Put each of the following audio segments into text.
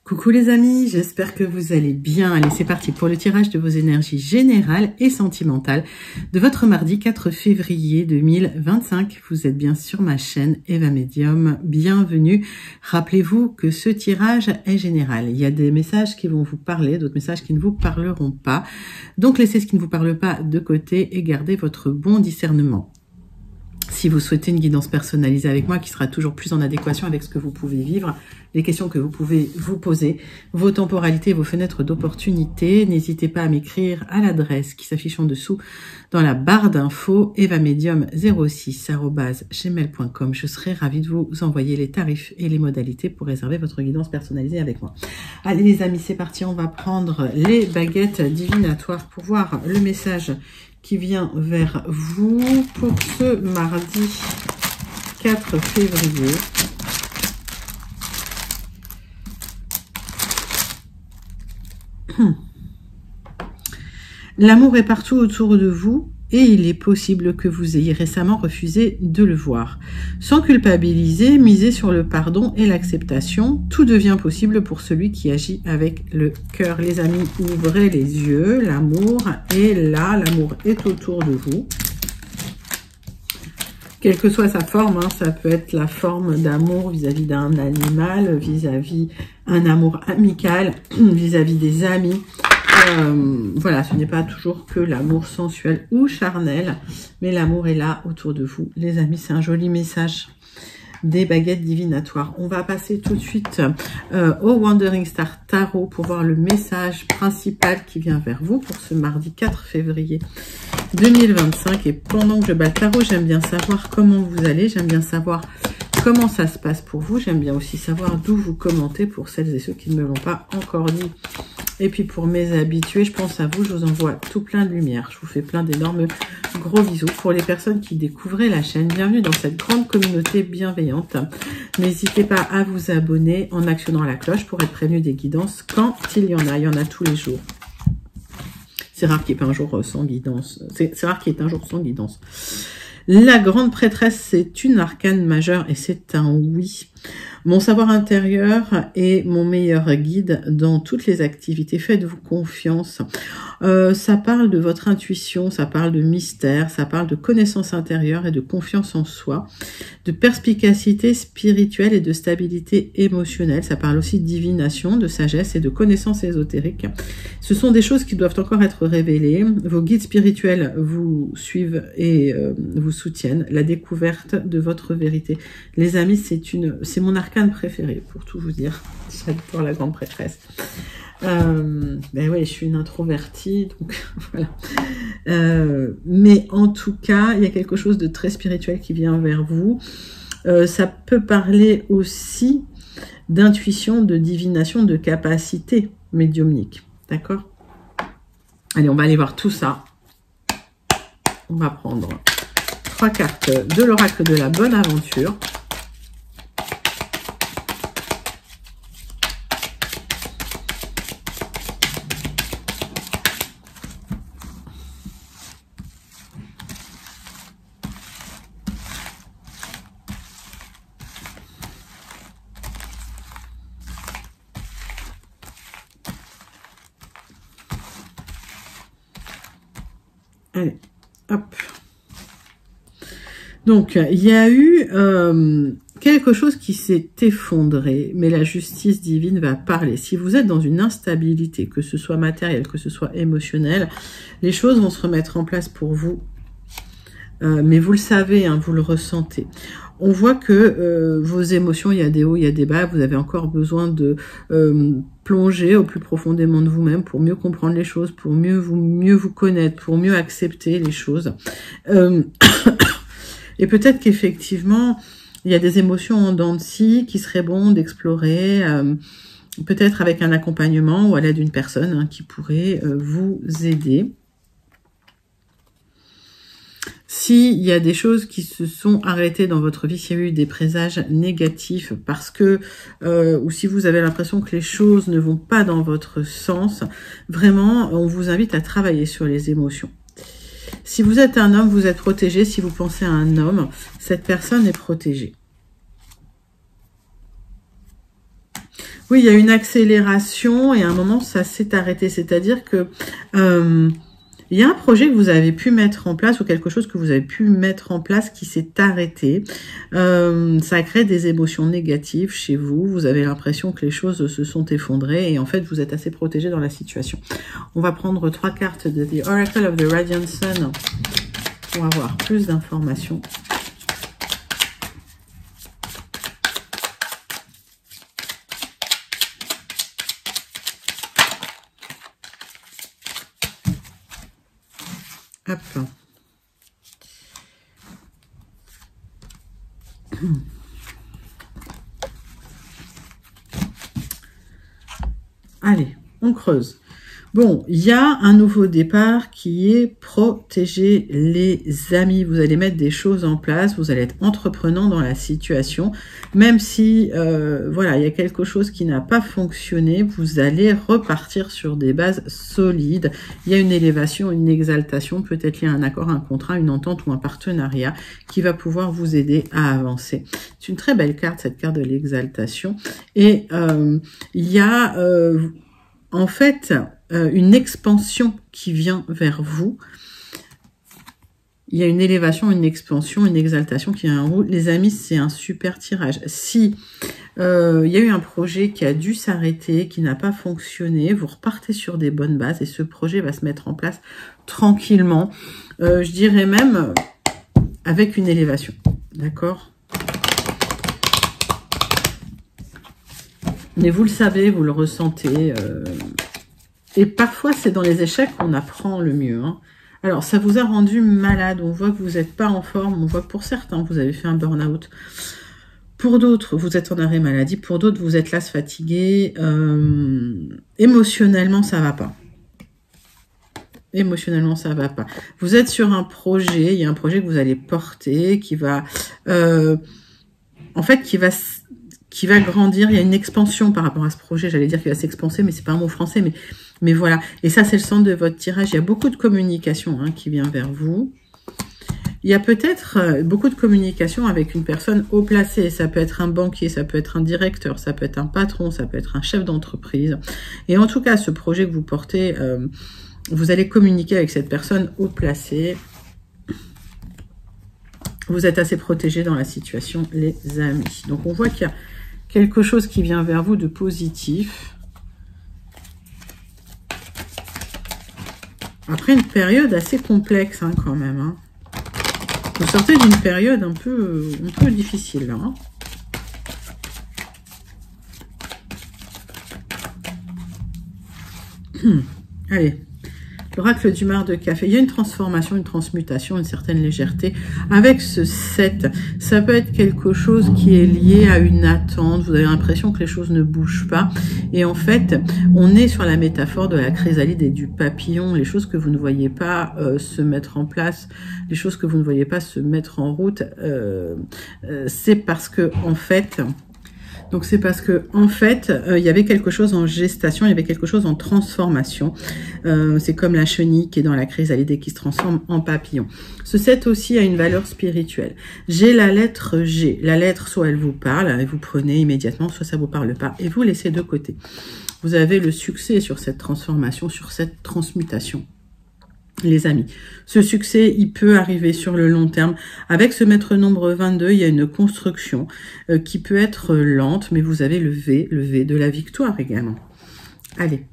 Coucou les amis, j'espère que vous allez bien. Allez, c'est parti pour le tirage de vos énergies générales et sentimentales de votre mardi 4 février 2025. Vous êtes bien sur ma chaîne Eva Medium, bienvenue. Rappelez-vous que ce tirage est général. Il y a des messages qui vont vous parler, d'autres messages qui ne vous parleront pas. Donc laissez ce qui ne vous parle pas de côté et gardez votre bon discernement. Si vous souhaitez une guidance personnalisée avec moi qui sera toujours plus en adéquation avec ce que vous pouvez vivre, les questions que vous pouvez vous poser, vos temporalités, vos fenêtres d'opportunité, n'hésitez pas à m'écrire à l'adresse qui s'affiche en dessous dans la barre d'infos evamedium06@gmail.com. Je serai ravie de vous envoyer les tarifs et les modalités pour réserver votre guidance personnalisée avec moi. Allez les amis, c'est parti, on va prendre les baguettes divinatoires pour voir le message qui vient vers vous pour ce mardi 4 février. L'amour est partout autour de vous et il est possible que vous ayez récemment refusé de le voir. Sans culpabiliser, misez sur le pardon et l'acceptation. Tout devient possible pour celui qui agit avec le cœur. Les amis, ouvrez les yeux. L'amour est là. L'amour est autour de vous. Quelle que soit sa forme, hein, ça peut être la forme d'amour vis-à-vis d'un animal, vis-à-vis un amour amical, vis-à-vis des amis. Voilà, ce n'est pas toujours que l'amour sensuel ou charnel, mais l'amour est là autour de vous. Les amis, c'est un joli message des baguettes divinatoires. On va passer tout de suite au Wandering Star Tarot pour voir le message principal qui vient vers vous pour ce mardi 4 février 2025. Et pendant que je bats le tarot, j'aime bien savoir comment vous allez, j'aime bien savoir comment ça se passe pour vous, j'aime bien aussi savoir d'où vous commentez pour celles et ceux qui ne me l'ont pas encore dit. Et puis pour mes habitués, je pense à vous, je vous envoie tout plein de lumière. Je vous fais plein d'énormes gros bisous. Pour les personnes qui découvrent la chaîne, bienvenue dans cette grande communauté bienveillante. N'hésitez pas à vous abonner en actionnant la cloche pour être prévenu des guidances quand il y en a. Il y en a tous les jours. C'est rare qu'il n'y ait pas un jour sans guidance. C'est rare qu'il y ait un jour sans guidance. La grande prêtresse, c'est une arcane majeure et c'est un oui. Mon savoir intérieur est mon meilleur guide dans toutes les activités. Faites-vous confiance. Ça parle de votre intuition, ça parle de mystère, ça parle de connaissance intérieure et de confiance en soi, de perspicacité spirituelle et de stabilité émotionnelle. Ça parle aussi de divination, de sagesse et de connaissance ésotérique. Ce sont des choses qui doivent encore être révélées. Vos guides spirituels vous suivent et vous soutiennent. La découverte de votre vérité. Les amis, c'est mon arcane préféré, pour tout vous dire. J'adore la grande prêtresse. Ben oui, je suis une introvertie, donc voilà. Mais en tout cas, il y a quelque chose de très spirituel qui vient vers vous. Ça peut parler aussi d'intuition, de divination, de capacité médiumnique. D'accord? Allez, on va aller voir tout ça. On va prendre 3 cartes de l'oracle de la bonne aventure. Allez, hop. Donc, il y a eu quelque chose qui s'est effondré, mais la justice divine va parler. Si vous êtes dans une instabilité, que ce soit matérielle, que ce soit émotionnelle, les choses vont se remettre en place pour vous. Mais vous le savez, hein, vous le ressentez. On voit que vos émotions, il y a des hauts, il y a des bas. Vous avez encore besoin de plonger au plus profondément de vous-même pour mieux comprendre les choses, pour mieux vous connaître, pour mieux accepter les choses. Et peut-être qu'effectivement, il y a des émotions en dents de scie qui seraient bon d'explorer, peut-être avec un accompagnement ou à l'aide d'une personne hein, qui pourrait vous aider. S'il y a des choses qui se sont arrêtées dans votre vie, s'il y a eu des présages négatifs parce que, ou si vous avez l'impression que les choses ne vont pas dans votre sens, vraiment, on vous invite à travailler sur les émotions. Si vous êtes un homme, vous êtes protégé. Si vous pensez à un homme, cette personne est protégée. Oui, il y a une accélération et à un moment, ça s'est arrêté. C'est-à-dire que il y a un projet que vous avez pu mettre en place ou quelque chose que vous avez pu mettre en place qui s'est arrêté. Ça crée des émotions négatives chez vous. Vous avez l'impression que les choses se sont effondrées et en fait, vous êtes assez protégé dans la situation. On va prendre 3 cartes de The Oracle of the Radiant Sun pour avoir plus d'informations. Hop. Allez, on creuse. Bon, il y a un nouveau départ qui est protéger les amis. Vous allez mettre des choses en place, vous allez être entreprenant dans la situation. Même si, voilà, il y a quelque chose qui n'a pas fonctionné, vous allez repartir sur des bases solides. Il y a une élévation, une exaltation, peut-être lié à un accord, un contrat, une entente ou un partenariat qui va pouvoir vous aider à avancer. C'est une très belle carte, cette carte de l'exaltation. Et il y a, en fait, une expansion qui vient vers vous. Il y a une élévation, une expansion, une exaltation qui vient vers vous. Les amis, c'est un super tirage. Si il y a eu un projet qui a dû s'arrêter, qui n'a pas fonctionné, vous repartez sur des bonnes bases et ce projet va se mettre en place tranquillement. Je dirais même avec une élévation. D'accord ? Mais vous le savez, vous le ressentez. Et parfois, c'est dans les échecs qu'on apprend le mieux. Hein. Alors, ça vous a rendu malade. On voit que vous n'êtes pas en forme. On voit que pour certains, vous avez fait un burn-out. Pour d'autres, vous êtes en arrêt maladie. Pour d'autres, vous êtes là, fatigué. Émotionnellement, ça va pas. Émotionnellement, ça va pas. Vous êtes sur un projet. Il y a un projet que vous allez porter qui va... en fait, qui va grandir. Il y a une expansion par rapport à ce projet. J'allais dire qu'il va s'expanser, mais c'est pas un mot français. Mais voilà. Et ça, c'est le centre de votre tirage. Il y a beaucoup de communication qui vient vers vous. Il y a peut-être beaucoup de communication avec une personne haut placée. Ça peut être un banquier, ça peut être un directeur, ça peut être un patron, ça peut être un chef d'entreprise. Et en tout cas, ce projet que vous portez, vous allez communiquer avec cette personne haut placée. Vous êtes assez protégés dans la situation, les amis. Donc, on voit qu'il y a quelque chose qui vient vers vous de positif. Après une période assez complexe quand même. Hein. Vous sortez d'une période un peu difficile. Là, hein. Allez. L'oracle du mar de café, il y a une transformation, une transmutation, une certaine légèreté. Avec ce 7, ça peut être quelque chose qui est lié à une attente. Vous avez l'impression que les choses ne bougent pas. Et en fait, on est sur la métaphore de la chrysalide et du papillon. Les choses que vous ne voyez pas se mettre en place, les choses que vous ne voyez pas se mettre en route, c'est parce que, en fait... Donc, c'est parce que en fait, il y avait quelque chose en gestation, il y avait quelque chose en transformation. C'est comme la chenille qui est dans la chrysalide et qui se transforme en papillon. Ce 7 aussi a une valeur spirituelle. J'ai la lettre G. La lettre, soit elle vous parle, et vous prenez immédiatement, soit ça vous parle pas, et vous laissez de côté. Vous avez le succès sur cette transformation, sur cette transmutation. Les amis, ce succès, il peut arriver sur le long terme. Avec ce maître nombre 22, il y a une construction qui peut être lente, mais vous avez le V de la victoire également. Allez,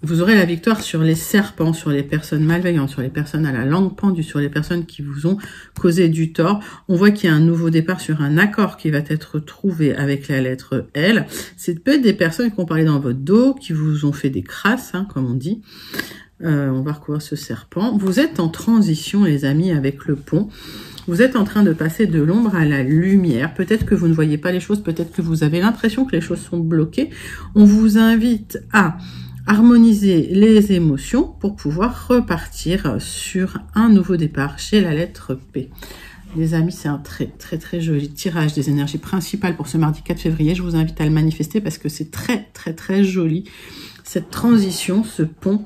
vous aurez la victoire sur les serpents, sur les personnes malveillantes, sur les personnes à la langue pendue, sur les personnes qui vous ont causé du tort. On voit qu'il y a un nouveau départ sur un accord qui va être trouvé avec la lettre L. C'est peut-être des personnes qui ont parlé dans votre dos, qui vous ont fait des crasses, comme on dit. On va recouvrir ce serpent. Vous êtes en transition, les amis, avec le pont. Vous êtes en train de passer de l'ombre à la lumière. Peut-être que vous ne voyez pas les choses, peut-être que vous avez l'impression que les choses sont bloquées. On vous invite à harmoniser les émotions pour pouvoir repartir sur un nouveau départ chez la lettre P. Les amis, c'est un très, très, très joli tirage des énergies principales pour ce mardi 4 février. Je vous invite à le manifester parce que c'est très, très, très joli. Cette transition, ce pont,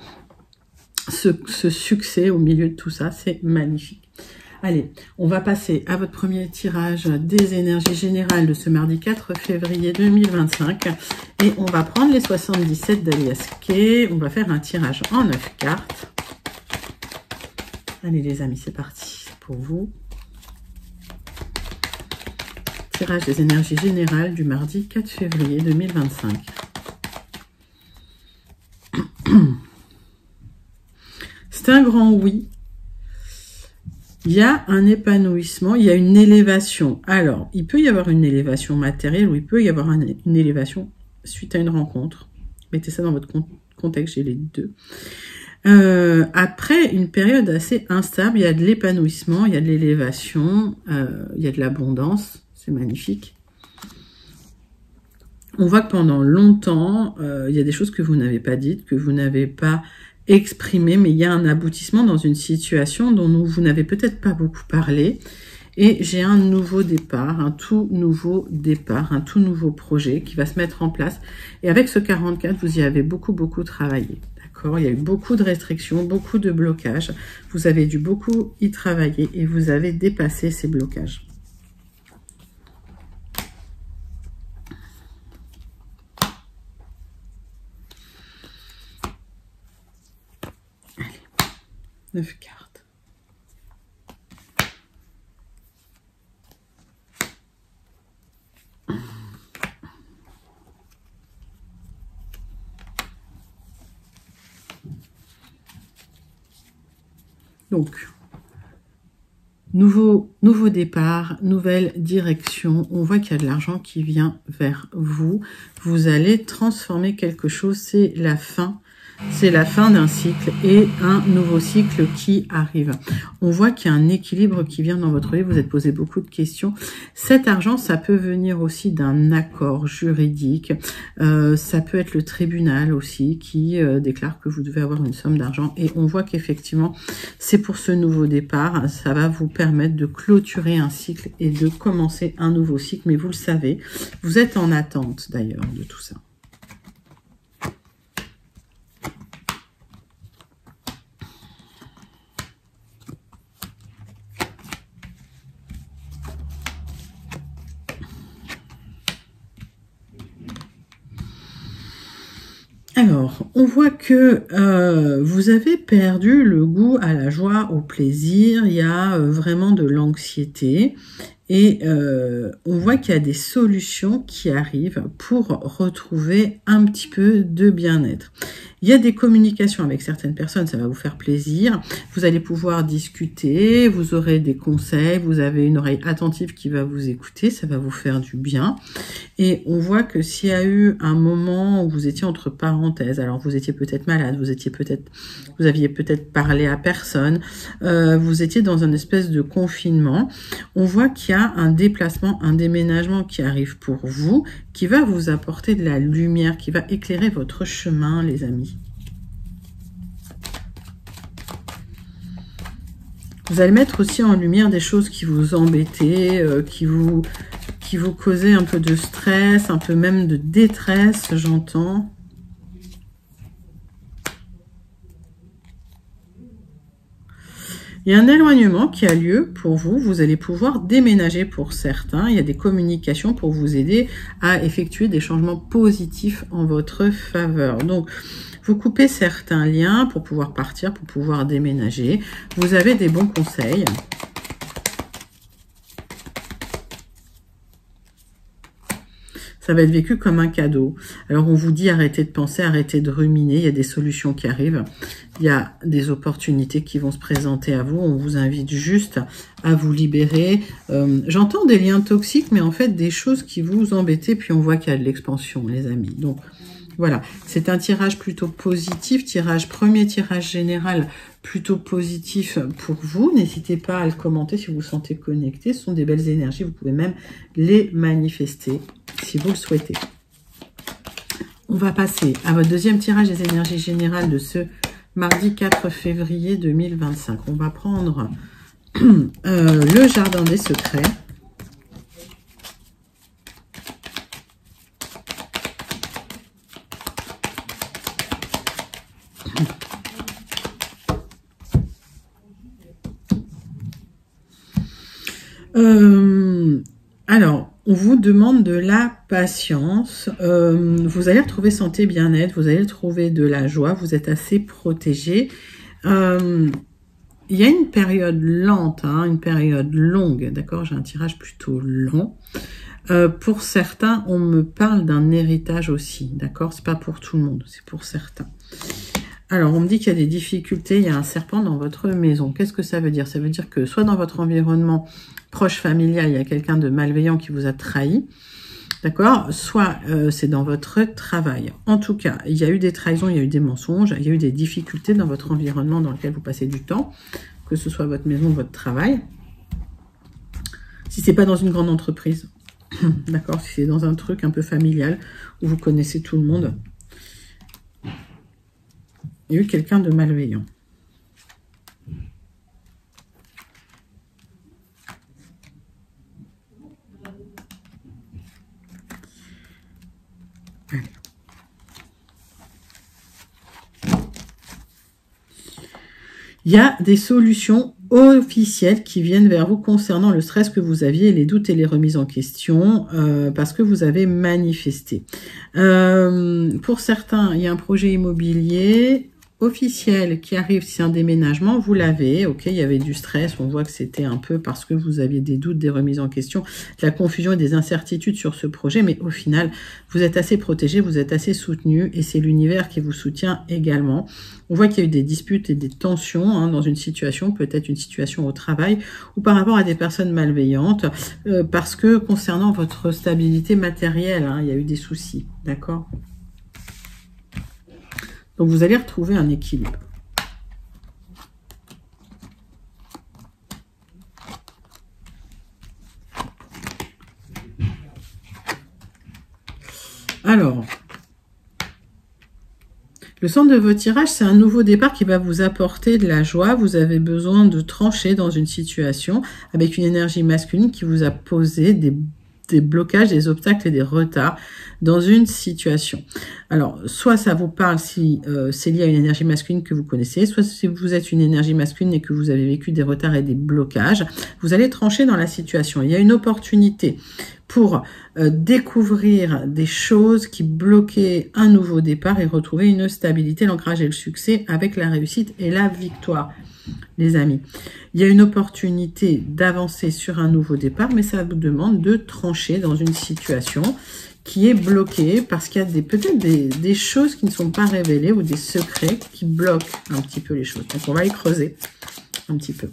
ce succès au milieu de tout ça, c'est magnifique. Allez, on va passer à votre premier tirage des énergies générales de ce mardi 4 février 2025. Et on va prendre les 77 d'Alias Kay. On va faire un tirage en 9 cartes. Allez les amis, c'est parti pour vous. Tirage des énergies générales du mardi 4 février 2025. C'est un grand oui. Il y a un épanouissement, il y a une élévation. Alors, il peut y avoir une élévation matérielle ou il peut y avoir une élévation suite à une rencontre. Mettez ça dans votre contexte, j'ai les deux. Après une période assez instable, il y a de l'épanouissement, il y a de l'élévation, il y a de l'abondance. C'est magnifique. On voit que pendant longtemps, il y a des choses que vous n'avez pas dites, que vous n'avez pas exprimées, mais il y a un aboutissement dans une situation dont vous n'avez peut-être pas beaucoup parlé. Et j'ai un nouveau départ, un tout nouveau départ, un tout nouveau projet qui va se mettre en place. Et avec ce 44, vous y avez beaucoup travaillé. D'accord ? Il y a eu beaucoup de restrictions, beaucoup de blocages. Vous avez dû beaucoup y travailler et vous avez dépassé ces blocages. Allez, 9 cartes. Donc, nouveau départ, nouvelle direction. On voit qu'il y a de l'argent qui vient vers vous. Vous allez transformer quelque chose. C'est la fin. C'est la fin d'un cycle et un nouveau cycle qui arrive. On voit qu'il y a un équilibre qui vient dans votre vie. Vous êtes posé beaucoup de questions. Cet argent, ça peut venir aussi d'un accord juridique. Ça peut être le tribunal aussi qui déclare que vous devez avoir une somme d'argent. Et on voit qu'effectivement, c'est pour ce nouveau départ. Ça va vous permettre de clôturer un cycle et de commencer un nouveau cycle. Mais vous le savez, vous êtes en attente d'ailleurs de tout ça. Alors, on voit que vous avez perdu le goût à la joie, au plaisir. Il y a vraiment de l'anxiété. Et on voit qu'il y a des solutions qui arrivent pour retrouver un petit peu de bien-être. Il y a des communications avec certaines personnes, ça va vous faire plaisir. Vous allez pouvoir discuter, vous aurez des conseils, vous avez une oreille attentive qui va vous écouter, ça va vous faire du bien. Et on voit que s'il y a eu un moment où vous étiez entre parenthèses, alors vous étiez peut-être malade, vous aviez peut-être parlé à personne, vous étiez dans une espèce de confinement, on voit qu'il y a un déplacement, un déménagement qui arrive pour vous, qui va vous apporter de la lumière, qui va éclairer votre chemin, les amis. Vous allez mettre aussi en lumière des choses qui vous embêtaient, qui vous causaient un peu de stress, un peu même de détresse, j'entends. Il y a un éloignement qui a lieu pour vous. Vous allez pouvoir déménager pour certains. Il y a des communications pour vous aider à effectuer des changements positifs en votre faveur. Donc, vous coupez certains liens pour pouvoir partir, pour pouvoir déménager. Vous avez des bons conseils. Ça va être vécu comme un cadeau. Alors, on vous dit arrêtez de penser, arrêtez de ruminer. Il y a des solutions qui arrivent. Il y a des opportunités qui vont se présenter à vous. On vous invite juste à vous libérer. J'entends des liens toxiques, mais en fait, des choses qui vous embêtaient. Puis, on voit qu'il y a de l'expansion, les amis. Donc, voilà. C'est un tirage plutôt positif. Premier tirage général plutôt positif pour vous. N'hésitez pas à le commenter si vous vous sentez connecté. Ce sont des belles énergies. Vous pouvez même les manifester si vous le souhaitez. On va passer à votre deuxième tirage des énergies générales de ce mardi 4 février 2025. On va prendre le jardin des secrets. Alors, on vous demande de la patience. Vous allez retrouver santé, bien-être. Vous allez retrouver de la joie. Vous êtes assez protégé. Il y a une période lente, hein, une période longue. D'accord, j'ai un tirage plutôt lent. Pour certains, on me parle d'un héritage aussi. D'accord, c'est pas pour tout le monde, c'est pour certains. Alors, on me dit qu'il y a des difficultés, il y a un serpent dans votre maison. Qu'est-ce que ça veut dire? Ça veut dire que soit dans votre environnement proche familial, il y a quelqu'un de malveillant qui vous a trahi, d'accord? Soit c'est dans votre travail. En tout cas, il y a eu des trahisons, il y a eu des mensonges, il y a eu des difficultés dans votre environnement dans lequel vous passez du temps, que ce soit votre maison ou votre travail. Si c'est pas dans une grande entreprise, d'accord? Si c'est dans un truc un peu familial, où vous connaissez tout le monde, il y a eu quelqu'un de malveillant. Allez. Il y a des solutions officielles qui viennent vers vous concernant le stress que vous aviez, les doutes et les remises en question, parce que vous avez manifesté. Pour certains, il y a un projet immobilier officiel qui arrive, si c'est un déménagement, vous l'avez, ok, il y avait du stress, on voit que c'était un peu parce que vous aviez des doutes, des remises en question, de la confusion et des incertitudes sur ce projet, mais au final, vous êtes assez protégé, vous êtes assez soutenu, et c'est l'univers qui vous soutient également. On voit qu'il y a eu des disputes et des tensions hein, dans une situation, peut-être une situation au travail, ou par rapport à des personnes malveillantes, parce que concernant votre stabilité matérielle, hein, il y a eu des soucis, d'accord ? Donc, vous allez retrouver un équilibre. Alors, le centre de votre tirage, c'est un nouveau départ qui va vous apporter de la joie. Vous avez besoin de trancher dans une situation avec une énergie masculine qui vous a posé des blocages, des obstacles et des retards dans une situation. Alors, soit ça vous parle si c'est lié à une énergie masculine que vous connaissez, soit si vous êtes une énergie masculine et que vous avez vécu des retards et des blocages, vous allez trancher dans la situation. Il y a une opportunité pour découvrir des choses qui bloquaient un nouveau départ et retrouver une stabilité, l'ancrage et le succès avec la réussite et la victoire. Les amis, il y a une opportunité d'avancer sur un nouveau départ, mais ça vous demande de trancher dans une situation qui est bloquée parce qu'il y a peut-être des choses qui ne sont pas révélées ou des secrets qui bloquent un petit peu les choses. Donc, on va les creuser un petit peu.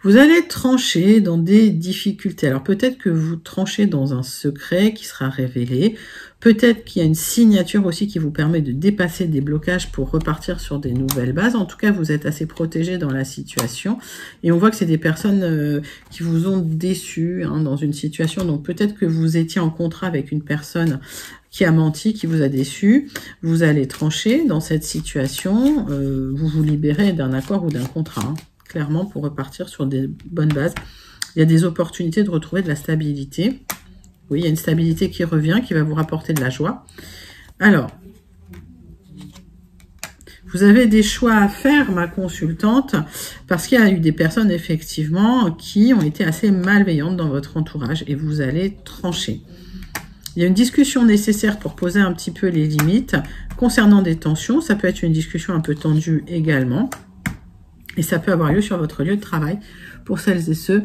Vous allez trancher dans des difficultés. Alors peut-être que vous tranchez dans un secret qui sera révélé. Peut-être qu'il y a une signature aussi qui vous permet de dépasser des blocages pour repartir sur des nouvelles bases. En tout cas, vous êtes assez protégé dans la situation. Et on voit que c'est des personnes qui vous ont déçu hein, dans une situation. Donc peut-être que vous étiez en contrat avec une personne qui a menti, qui vous a déçu. Vous allez trancher dans cette situation. Vous vous libérez d'un accord ou d'un contrat. Hein. Clairement pour repartir sur des bonnes bases. Il y a des opportunités de retrouver de la stabilité. Oui, il y a une stabilité qui revient, qui va vous rapporter de la joie. Alors, vous avez des choix à faire, ma consultante, parce qu'il y a eu des personnes, effectivement, qui ont été assez malveillantes dans votre entourage et vous allez trancher. Il y a une discussion nécessaire pour poser un petit peu les limites concernant des tensions. Ça peut être une discussion un peu tendue également. Et ça peut avoir lieu sur votre lieu de travail pour celles et ceux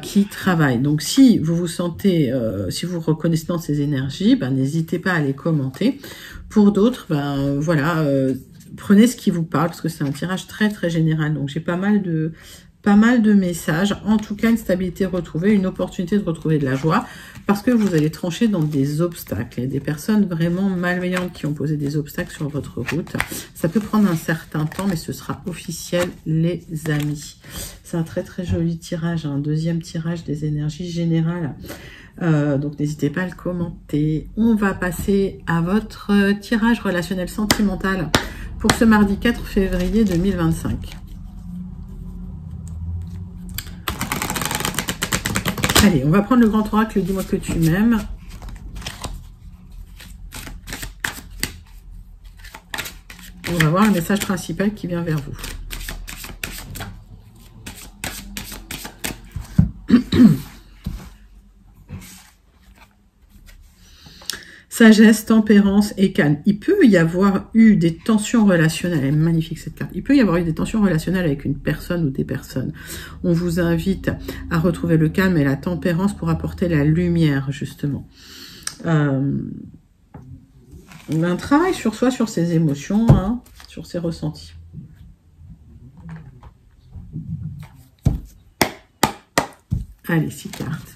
qui travaillent. Donc, si vous vous sentez, si vous reconnaissez dans ces énergies, n'hésitez pas à les commenter. Pour d'autres, voilà, prenez ce qui vous parle parce que c'est un tirage très très général. Donc, j'ai pas mal de messages. En tout cas, une stabilité retrouvée, une opportunité de retrouver de la joie parce que vous allez trancher dans des obstacles. Il y a des personnes vraiment malveillantes qui ont posé des obstacles sur votre route. Ça peut prendre un certain temps, mais ce sera officiel, les amis. C'est un très très joli tirage, un deuxième tirage des énergies générales. Donc, n'hésitez pas à le commenter. On va passer à votre tirage relationnel sentimental pour ce mardi 4 février 2025. Allez, on va prendre le grand oracle, dis-moi que tu m'aimes. On va voir le message principal qui vient vers vous. Sagesse, tempérance et calme. Il peut y avoir eu des tensions relationnelles. Elle est magnifique cette carte. Il peut y avoir eu des tensions relationnelles avec une personne ou des personnes. On vous invite à retrouver le calme et la tempérance pour apporter la lumière, justement. Un travail sur soi, sur ses émotions, hein, sur ses ressentis. Allez, 6 cartes.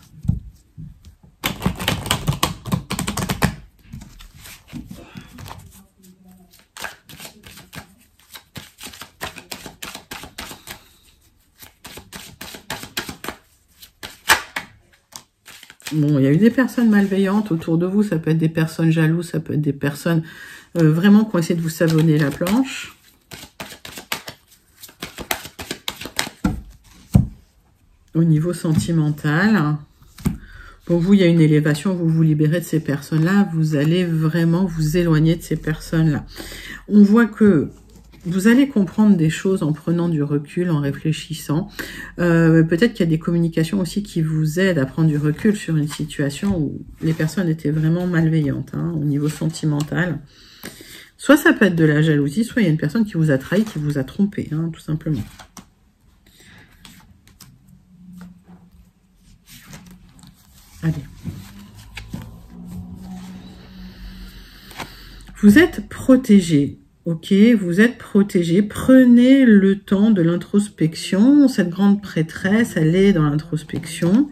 Bon, il y a eu des personnes malveillantes autour de vous, ça peut être des personnes jalouses, ça peut être des personnes vraiment qui ont essayé de vous savonner la planche. Au niveau sentimental, pour vous, il y a une élévation, vous vous libérez de ces personnes-là, vous allez vraiment vous éloigner de ces personnes-là. On voit que vous allez comprendre des choses en prenant du recul, en réfléchissant. Peut-être qu'il y a des communications aussi qui vous aident à prendre du recul sur une situation où les personnes étaient vraiment malveillantes, hein, au niveau sentimental. Soit ça peut être de la jalousie, soit il y a une personne qui vous a trahi, qui vous a trompé, hein, tout simplement. Allez. Vous êtes protégé. Ok, vous êtes protégé. Prenez le temps de l'introspection. Cette grande prêtresse, elle est dans l'introspection.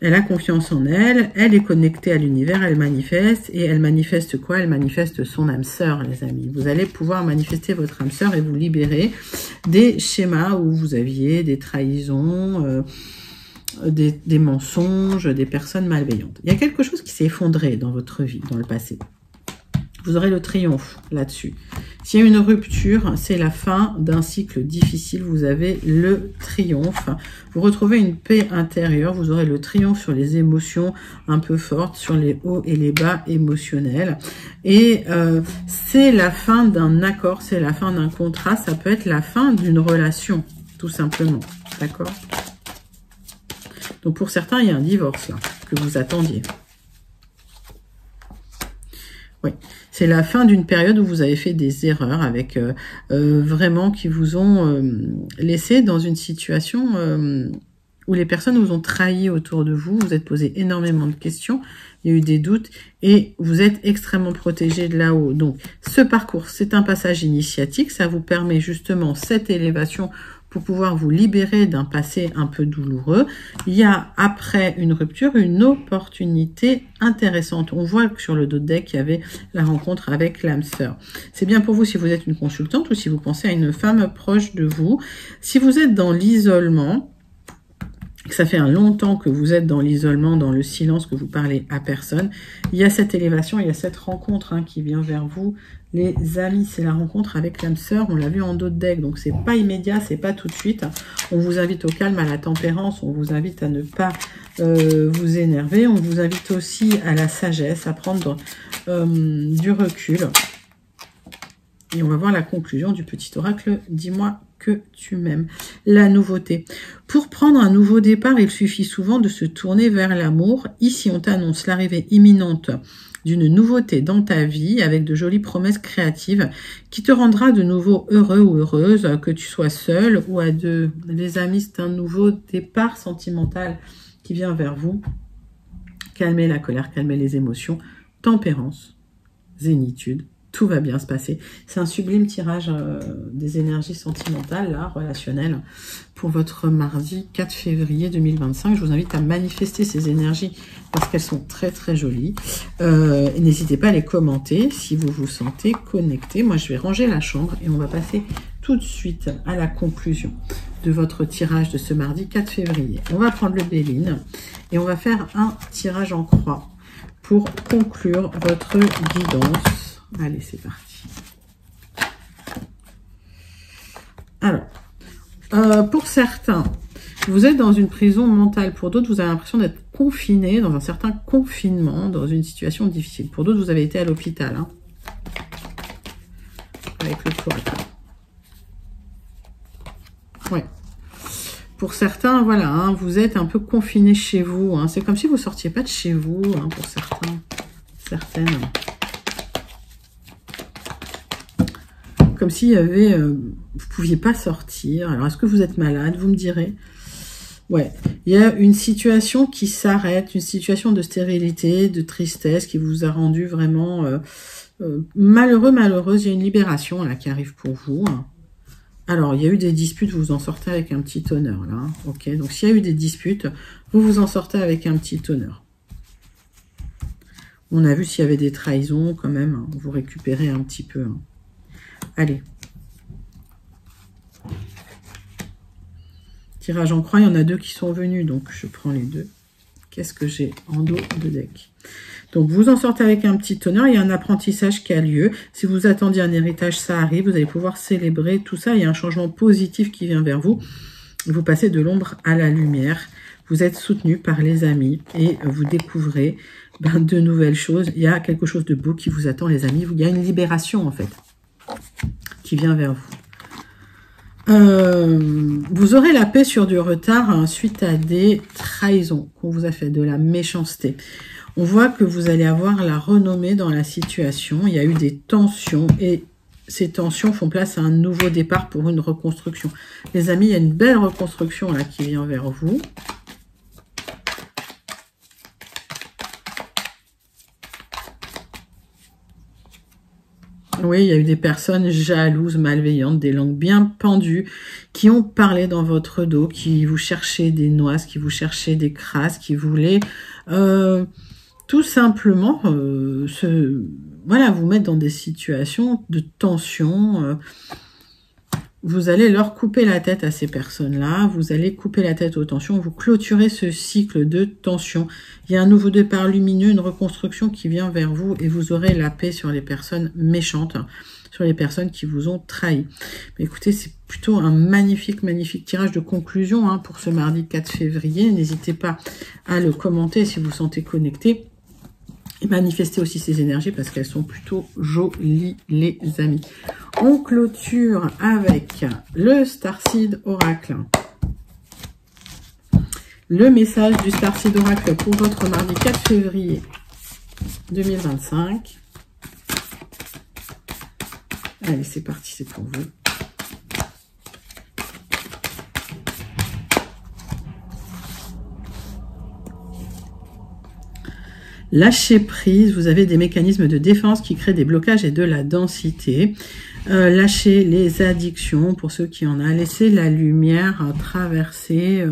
Elle a confiance en elle. Elle est connectée à l'univers. Elle manifeste. Et elle manifeste quoi? Elle manifeste son âme sœur, les amis. Vous allez pouvoir manifester votre âme sœur et vous libérer des schémas où vous aviez des trahisons, des mensonges, des personnes malveillantes. Il y a quelque chose qui s'est effondré dans votre vie, dans le passé. Vous aurez le triomphe là-dessus. S'il y a une rupture, c'est la fin d'un cycle difficile. Vous avez le triomphe. Vous retrouvez une paix intérieure. Vous aurez le triomphe sur les émotions un peu fortes, sur les hauts et les bas émotionnels. Et c'est la fin d'un accord, c'est la fin d'un contrat. Ça peut être la fin d'une relation, tout simplement. D'accord? Donc pour certains, il y a un divorce là, que vous attendiez. Oui, c'est la fin d'une période où vous avez fait des erreurs avec vraiment qui vous ont laissé dans une situation où les personnes vous ont trahi autour de vous. Vous êtes posé énormément de questions, il y a eu des doutes et vous êtes extrêmement protégé de là-haut. Donc ce parcours, c'est un passage initiatique, ça vous permet justement cette élévation pour pouvoir vous libérer d'un passé un peu douloureux. Il y a, après une rupture, une opportunité intéressante. On voit que sur le dos de deck, il y avait la rencontre avec l'âme sœur. C'est bien pour vous si vous êtes une consultante ou si vous pensez à une femme proche de vous. Si vous êtes dans l'isolement, que ça fait un long temps que vous êtes dans l'isolement, dans le silence, que vous parlez à personne, il y a cette élévation, il y a cette rencontre qui vient vers vous. Les amis, c'est la rencontre avec l'âme sœur, on l'a vu en dos de deck, donc c'est pas immédiat, c'est pas tout de suite. On vous invite au calme, à la tempérance, on vous invite à ne pas vous énerver, on vous invite aussi à la sagesse, à prendre du recul. Et on va voir la conclusion du petit oracle. Dis-moi que tu m'aimes. La nouveauté. Pour prendre un nouveau départ, il suffit souvent de se tourner vers l'amour. Ici, on t'annonce l'arrivée imminente d'une nouveauté dans ta vie avec de jolies promesses créatives qui te rendra de nouveau heureux ou heureuse, que tu sois seul ou à deux. Les amis, c'est un nouveau départ sentimental qui vient vers vous. Calmez la colère, calmez les émotions. Tempérance, zénitude. Tout va bien se passer. C'est un sublime tirage des énergies sentimentales, là, relationnelles, pour votre mardi 4 février 2025. Je vous invite à manifester ces énergies parce qu'elles sont très très jolies. N'hésitez pas à les commenter si vous vous sentez connecté. Moi, je vais ranger la chambre et on va passer tout de suite à la conclusion de votre tirage de ce mardi 4 février. On va prendre le Béline et on va faire un tirage en croix pour conclure votre guidance. Allez, c'est parti. Alors, pour certains, vous êtes dans une prison mentale. Pour d'autres, vous avez l'impression d'être confiné dans un certain confinement, dans une situation difficile. Pour d'autres, vous avez été à l'hôpital. avec le curateur. Ouais. Pour certains, voilà, hein, vous êtes un peu confinés chez vous. Hein. C'est comme si vous ne sortiez pas de chez vous, hein, pour certains, certaines. Comme s'il y avait... vous ne pouviez pas sortir. Alors, est-ce que vous êtes malade? Vous me direz. Ouais, il y a une situation qui s'arrête, une situation de stérilité, de tristesse qui vous a rendu vraiment malheureux, malheureuse. Il y a une libération là qui arrive pour vous. Alors, il y a eu des disputes, vous en sortez avec un petit honneur, là. Hein. Ok, donc s'il y a eu des disputes, vous vous en sortez avec un petit honneur. On a vu s'il y avait des trahisons, quand même, hein, vous récupérez un petit peu. Hein. Allez. Tirage en croix, il y en a 2 qui sont venus, donc je prends les 2. Qu'est-ce que j'ai en dos de deck? Donc, vous en sortez avec un petit honneur. Il y a un apprentissage qui a lieu. Si vous attendiez un héritage, ça arrive. Vous allez pouvoir célébrer tout ça. Il y a un changement positif qui vient vers vous. Vous passez de l'ombre à la lumière. Vous êtes soutenu par les amis et vous découvrez de nouvelles choses. Il y a quelque chose de beau qui vous attend, les amis. Il y a une libération, en fait, qui vient vers vous. Vous aurez la paix sur du retard hein, suite à des trahisons qu'on vous a fait, de la méchanceté. On voit que vous allez avoir la renommée dans la situation. Il y a eu des tensions et ces tensions font place à un nouveau départ pour une reconstruction. Les amis, il y a une belle reconstruction là qui vient vers vous. Oui, il y a eu des personnes jalouses, malveillantes, des langues bien pendues, qui ont parlé dans votre dos, qui vous cherchaient des noises, qui vous cherchaient des crasses, qui voulaient tout simplement voilà, vous mettre dans des situations de tension. Vous allez leur couper la tête à ces personnes-là, vous allez couper la tête aux tensions, vous clôturez ce cycle de tension. Il y a un nouveau départ lumineux, une reconstruction qui vient vers vous et vous aurez la paix sur les personnes méchantes, sur les personnes qui vous ont trahi. Mais écoutez, c'est plutôt un magnifique, magnifique tirage de conclusion hein, pour ce mardi 4 février. N'hésitez pas à le commenter si vous vous sentez connecté. Et manifestez aussi ces énergies parce qu'elles sont plutôt jolies, les amis. On clôture avec le Starseed Oracle. Le message du Starseed Oracle pour votre mardi 4 février 2025. Allez, c'est parti, c'est pour vous. Lâchez prise, vous avez des mécanismes de défense qui créent des blocages et de la densité. Lâchez les addictions pour ceux qui en ont. Laissez la lumière traverser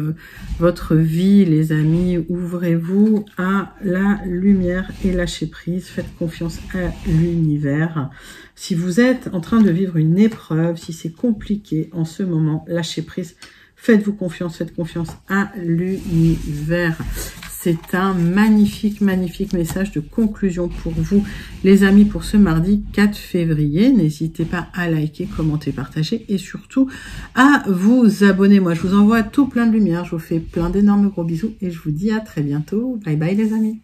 votre vie, les amis. Ouvrez-vous à la lumière et lâchez prise. Faites confiance à l'univers. Si vous êtes en train de vivre une épreuve, si c'est compliqué en ce moment, lâchez prise. Faites-vous confiance, faites confiance à l'univers. C'est un magnifique, magnifique message de conclusion pour vous, les amis, pour ce mardi 4 février. N'hésitez pas à liker, commenter, partager et surtout à vous abonner. Moi, je vous envoie tout plein de lumière. Je vous fais plein d'énormes gros bisous et je vous dis à très bientôt. Bye bye, les amis.